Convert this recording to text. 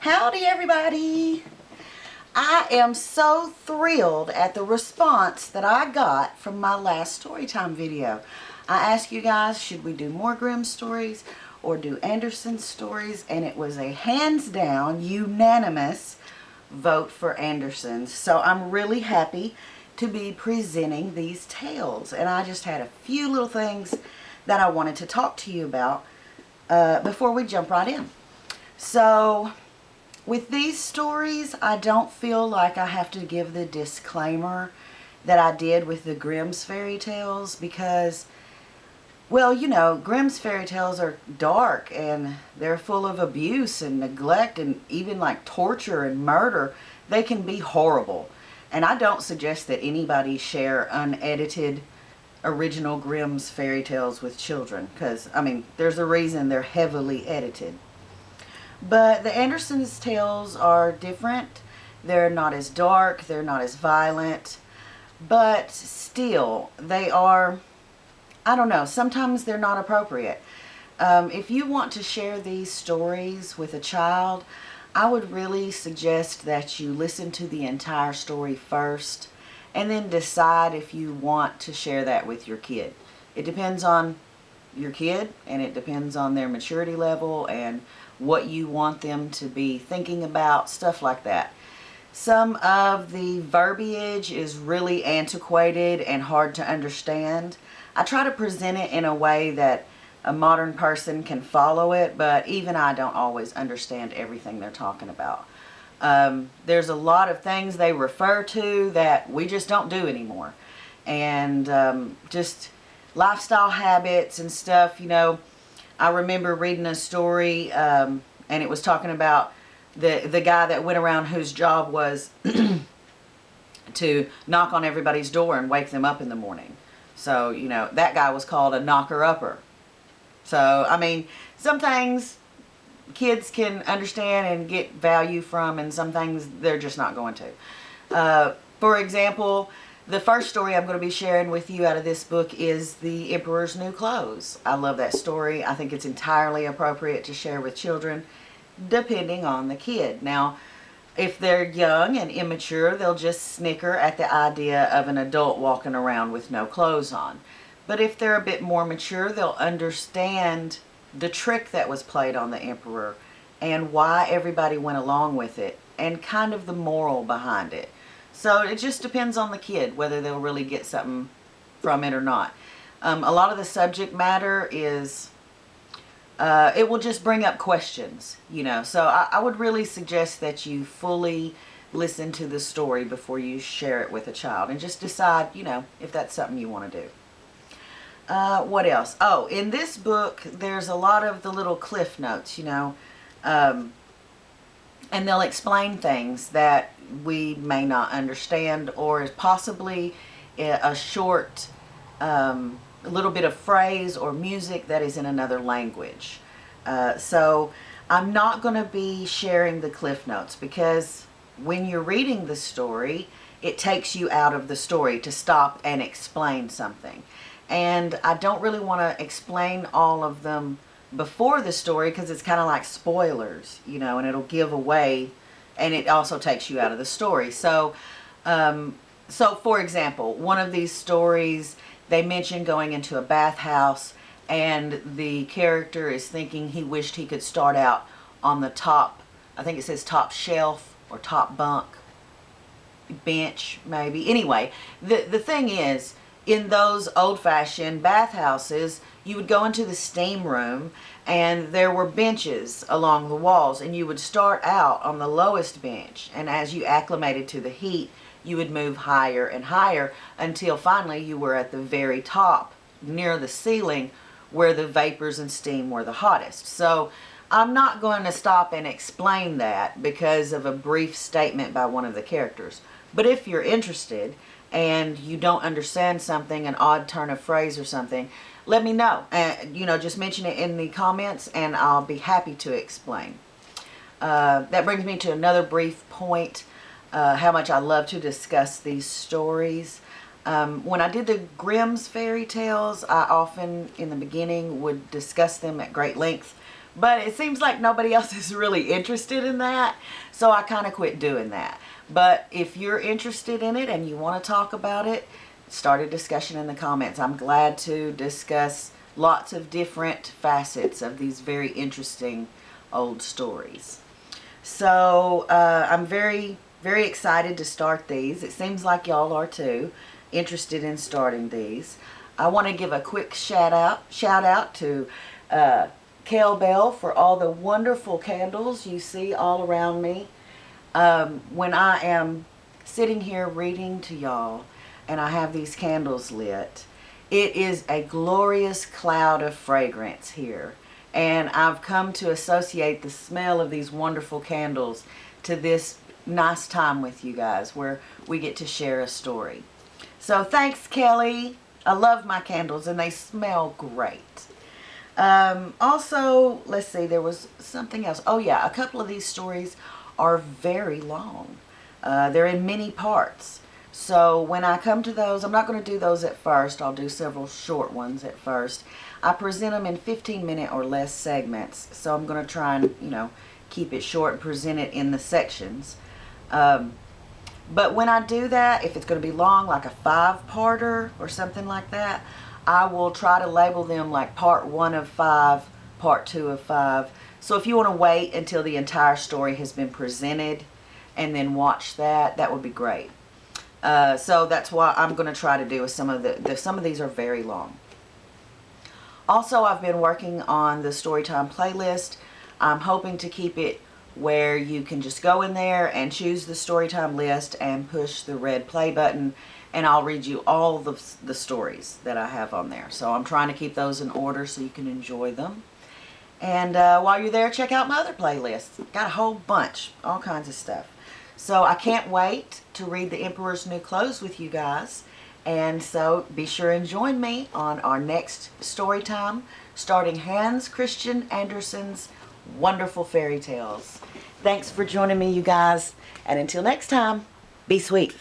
Howdy everybody! I am so thrilled at the response that I got from my last Storytime video. I asked you guys, should we do more Grimm stories or do Andersen stories? And it was a hands down, unanimous vote for Andersen's. So I'm really happy to be presenting these tales. And I just had a few little things that I wanted to talk to you about before we jump right in. So with these stories, I don't feel like I have to give the disclaimer that I did with the Grimm's fairy tales because, well, you know, Grimm's fairy tales are dark and they're full of abuse and neglect and even like torture and murder. They can be horrible. And I don't suggest that anybody share unedited original Grimm's fairy tales with children because, I mean, there's a reason they're heavily edited. But the Andersen's tales are different. They're not as dark, they're not as violent, but still, they are, I don't know, sometimes they're not appropriate. If you want to share these stories with a child, I would really suggest that you listen to the entire story first and then decide if you want to share that with your kid. It depends on your kid and it depends on their maturity level and what you want them to be thinking about, stuff like that. Some of the verbiage is really antiquated and hard to understand. I try to present it in a way that a modern person can follow it, but even I don't always understand everything they're talking about. There's a lot of things they refer to that we just don't do anymore. And just lifestyle habits and stuff, you know. I remember reading a story and it was talking about the guy that went around whose job was to knock on everybody's door and wake them up in the morning. So, you know, that guy was called a knocker-upper. So, I mean, some things kids can understand and get value from, and some things they're just not going to. For example, the first story I'm going to be sharing with you out of this book is The Emperor's New Clothes. I love that story. I think it's entirely appropriate to share with children, depending on the kid. Now, if they're young and immature, they'll just snicker at the idea of an adult walking around with no clothes on. But if they're a bit more mature, they'll understand the trick that was played on the emperor and why everybody went along with it and kind of the moral behind it. So it just depends on the kid whether they'll really get something from it or not. A lot of the subject matter is, it will just bring up questions, you know. So I would really suggest that you fully listen to the story before you share it with a child and just decide, you know, if that's something you want to do. What else? Oh, in this book, there's a lot of the little cliff notes, you know, and they'll explain things that we may not understand, or possibly a short little bit of phrase or music that is in another language. So I'm not going to be sharing the cliff notes because when you're reading the story, it takes you out of the story to stop and explain something. And I don't really want to explain all of them before the story because it's kind of like spoilers, you know, and it'll give away, and it also takes you out of the story. So, for example, one of these stories, they mention going into a bathhouse and the character is thinking he wished he could start out on the top, I think it says top shelf or top bunk, bench maybe. Anyway, the thing is, in those old-fashioned bathhouses, you would go into the steam room and there were benches along the walls, and you would start out on the lowest bench, and as you acclimated to the heat, you would move higher and higher until finally you were at the very top near the ceiling where the vapors and steam were the hottest. So I'm not going to stop and explain that because of a brief statement by one of the characters. But if you're interested and you don't understand something, an odd turn of phrase or something, let me know. You know, just mention it in the comments and I'll be happy to explain. That brings me to another brief point, how much I love to discuss these stories. When I did the Grimm's fairy tales, I often in the beginning would discuss them at great length But it seems like nobody else is really interested in that, so I kind of quit doing that. But if you're interested in it and you want to talk about it, start a discussion in the comments. I'm glad to discuss lots of different facets of these very interesting old stories. So I'm very, very excited to start these. It seems like y'all are too, interested in starting these. I want to give a quick shout out to Kel Bell for all the wonderful candles you see all around me. When I am sitting here reading to y'all and I have these candles lit, it is a glorious cloud of fragrance here. And I've come to associate the smell of these wonderful candles to this nice time with you guys where we get to share a story. So thanks, Kelly. I love my candles and they smell great. Also, let's see, there was something else. Oh yeah, a couple of these stories are very long. They're in many parts. So when I come to those, I'm not going to do those at first. I'll do several short ones at first. I present them in 15-minute or less segments. So I'm going to try and, keep it short and present it in the sections. But when I do that, if it's going to be long, like a 5-parter or something like that, I will try to label them like part 1 of 5, part 2 of 5. So if you want to wait until the entire story has been presented and then watch that, that would be great. So that's what I'm going to try to do with some of these are very long. Also, I've been working on the Storytime playlist. I'm hoping to keep it where you can just go in there and choose the Storytime list and push the red play button, and I'll read you all the stories that I have on there. So I'm trying to keep those in order so you can enjoy them. And while you're there, check out my other playlists. Got a whole bunch, all kinds of stuff. So I can't wait to read The Emperor's New Clothes with you guys. And so be sure and join me on our next story time, starting Hans Christian Andersen's wonderful fairy tales. Thanks for joining me, you guys. And until next time, be sweet.